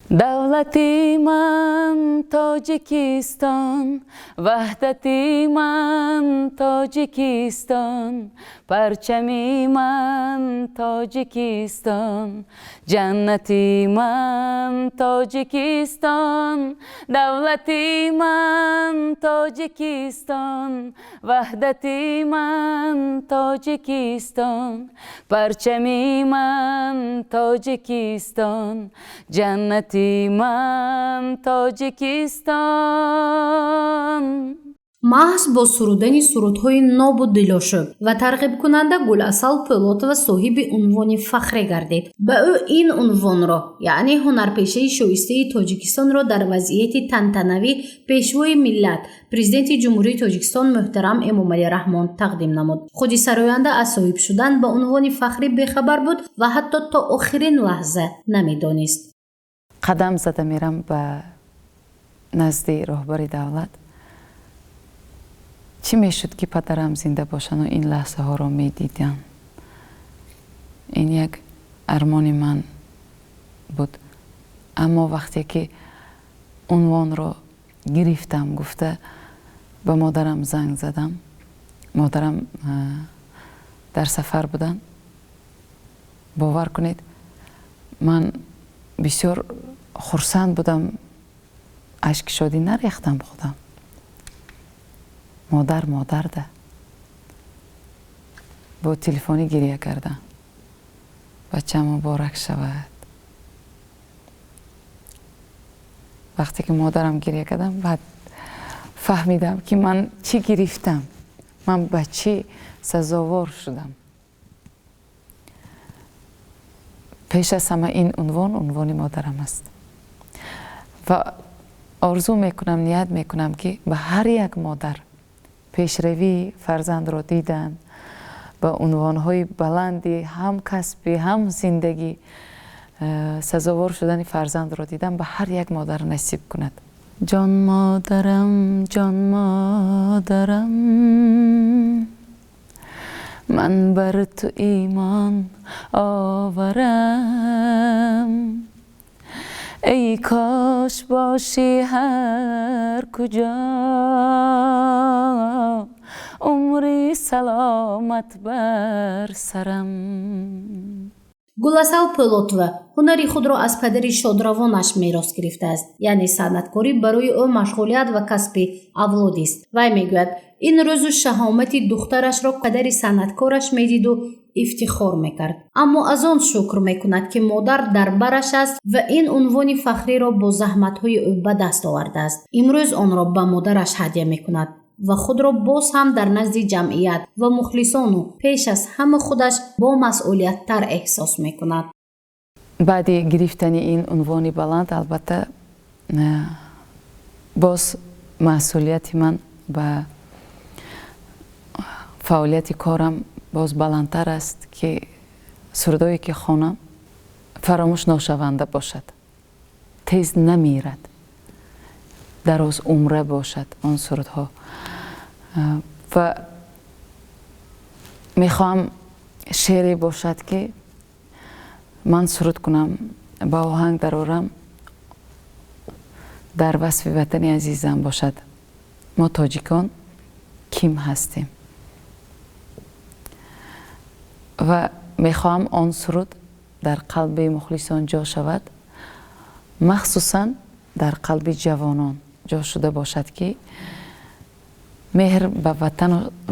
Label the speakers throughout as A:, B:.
A: دولتی من تاجیکستان، وحدتی من تاجیکستان، پرچمی من تاجیکستان، جنتی من تاجیکستان، دولتی من تاجیکستان، وحدتی من تاجیکستان، پرچمی من تاجیکستان، جنتی من تاجیکستان.
B: محض با سرودن سرودهای ناب و دلاشوب و ترغیب کننده گل‌عسل پولاتова صاحب عنوان فخری گردید. به او این عنوان را یعنی هنرپیشه شایسته تاجیکستان را در وضعیت تنتنوی پیشوای ملت پرزیدنت جمهوری تاجیکستان محترم امامعلی رحمان تقدیم نمود. خود سراینده از صاحب شدن به عنوان فخری بی‌خبر بود و حتی تا آخرین لحظه نمی‌دانست.
A: قدم زده میرم به نزد رهبر دولت. چی میشد که پدرم زنده باشن و این لحظه ها را میدیدن؟ این یک ارمان من بود. اما وقتی که عنوان را گرفتم گفته به مادرم زنگ زدم. مادرم در سفر بودن. باور کنید من بسیار خرسند بودم، اشک شادی نریختم خودم. مادر ده با تلفنی گریه کردم. بچه مبارک شود. وقتی که مادرم گریه کردم بعد فهمیدم که من چی گرفتم، من به چی سزاوار شدم. پیش از همه این عنوان مادرم است و آرزو میکنم، نیت میکنم که به هر یک مادر پیشروی فرزند را دیدن به عنوانهای بلندی هم کسبی هم زندگی سزاوار شدن فرزند را دیدن به هر یک مادر نصیب کند. جان مادرم من بر تو ایمان آورم، ای کاش باشی هر کجا، عمری سلامت بر سرم.
B: گل‌عسل پولاتова هنری خود را از پدری شادروانش میراث گرفته است، یعنی صنعتکاری برای او مشغولیت و کسب اولادی است. وی میگوید این روز شهامت دخترش را پدری صنعتکارش میدید و افتخار میکرد، اما از آن شکر میکند که مادر در برش است و این عنوان فخری را با زحمت‌های او به دست آورده است. امروز آن را به مادرش هدیه میکند و خود را باز هم در نزد جمعیت و مخلصان و پیش از همه خودش با مسئولیت تر احساس میکند.
A: بعد گرفتن این عنوان بلند البته باز مسئولیت من و فعالیت کارم باز بلندتر است که سرودایی که خوانم فراموش نشونده باشد، تیز نمیرد، دراز عمره باشد آن سرودها. و میخوام شعری باشد که من سرود کنم، با آهنگ درآورم، در وصف وطن عزیزم باشد. ما تاجیکان کیم هستیم و میخوام آن سرود در قلب مخلصان جا شود، مخصوصا در قلب جوانان جا شده باشد که مهر به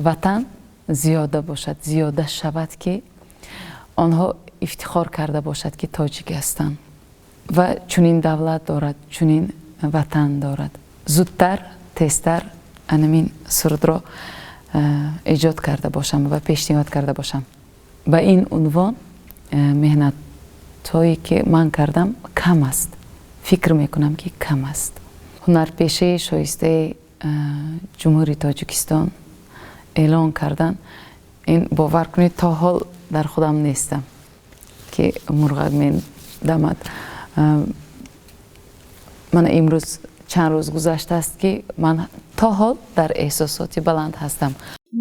A: وطن زیاده باشد، زیاده شود که آنها افتخار کرده باشد که تاجیک هستند و چنین دولت دارد، چنین وطن دارد. زودتر تیزتر همین سرود را ایجاد کرده باشم و پیشنهاد کرده باشم. با این عنوان مهنت هایی که من کردم کم است، فکر میکنم که کم است. هنرپیشه شایسته جمهوری تاجیکستان اعلان کردن، این باور کنید تا حال در خودم نیستم که مرغ من دمد. من امروز چند روز گذشته است که من تا حال در احساسات بلند هستم.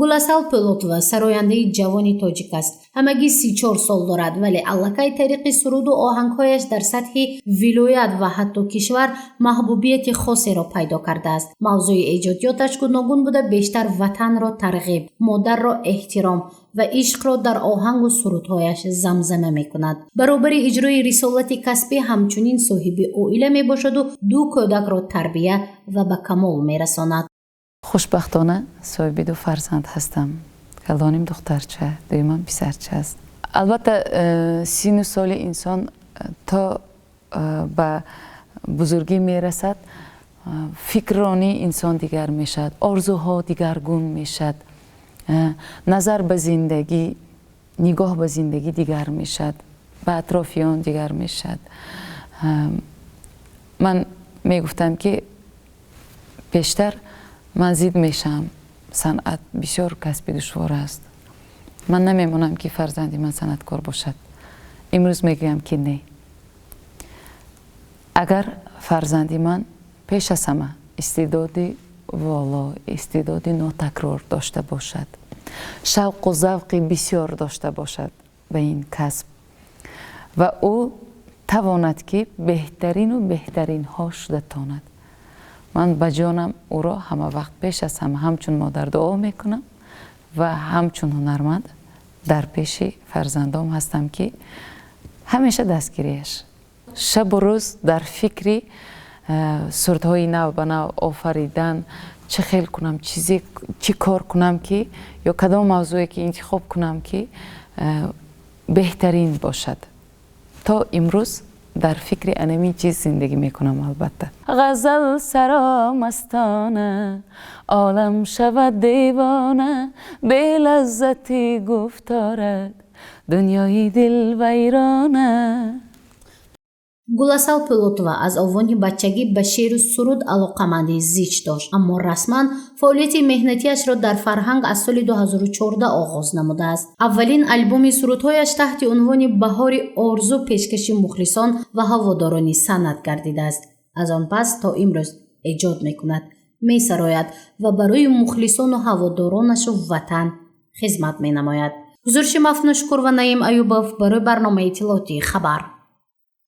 B: گلاسال پولوتوا سراینده جوانی تاجیک است. همگی 34 سال دارد ولی علاقه طریق سرود و آهنگهایش در سطح ولایت و حتی کشور محبوبیت خاصی را پیدا کرده است. موضوع ایجادیاتش گوناگون بوده، بیشتر وطن را ترغیب، مادر را احترام و عشق را در آهنگ و سرودهایش زمزمه می کند. برابر اجرای رسالت کسبی همچنین صاحب عائله می باشد و 2 کودک را تربیت و به کمال می رساند.
A: خوشبختانه صاحب 2 فرزند هستم. کلانیم دخترچه، دویمم پسرچه است. البته سن و سال انسان تا به بزرگی می رسد، فکرانی انسان دیگر می شد، آرزوها دیگرگون می شد، نظر به زندگی، نگاه به زندگی دیگر می شد، به اطرافیان دیگر می شد. من می گفتم که پیشتر من زید میشم، صنعت بسیار کسب دشوار است. من نمیمونم که فرزندی من صنعتکار باشد. امروز میگویم که نه. اگر فرزندی من پیش از همه استعدادی والا، استعدادی ناتکرار داشته باشد، شوق و ذوق بسیار داشته باشد به این کسب و او تواند که بهترین و بهترین هاش بتواند، من به جانم او را همه وقت پیش از همه همچون مادر دعا میکنم و همچون هنرمند در پیش فرزندام هستم که همیشه دستگیریش شب و روز در فکری سردهای نو به نو آفریدن، چه خیل کنم، چی کار کنم که یا کدام موضوعی که انتخاب کنم که بهترین باشد. تا امروز در فکر انمی چیز زندگی میکنم. البته غزل سرا مستانه، عالم شود دیوانه، به لذتی گفتارد دنیای دل ویرانه.
B: گلاسال پولوتوا از اوان بچگی به شعر و سرود علاقه‌مندی زیچ داشت، اما رسما فعالیت مهنتیش را در فرهنگ از سال 2014 آغاز نموده است. اولین البوم سرودهایش تحت عنوان بهار آرزو پیشکش مخلصان و هواداران صنعت گردیده است. از آن پس تا امروز ایجاد میکند، میسراید و برای مخلصان و هوادارانش و وطن خدمت مینماید. حضور شما ممنون و نعیم ایوبов برای برنامه اطلاعاتی خبر.